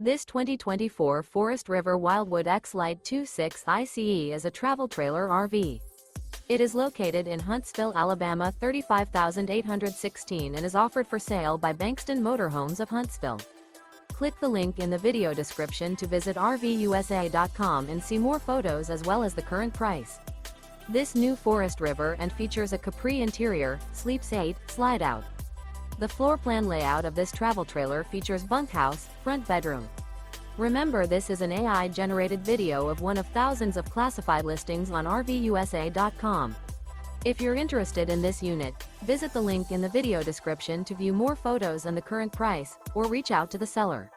This 2024 Forest River Wildwood X-Lite 26 ICE is a travel trailer RV. It is located in Huntsville, Alabama 35816 and is offered for sale by Bankston Motorhomes of Huntsville. Click the link in the video description to visit RVUSA.com and see more photos as well as the current price. This new Forest River and features a CAPRI interior, sleeps 8, Slideout. The floor plan layout of this travel trailer features bunkhouse, front bedroom. Remember, this is an AI-generated video of one of thousands of classified listings on RVUSA.com. If you're interested in this unit, visit the link in the video description to view more photos and the current price, or reach out to the seller.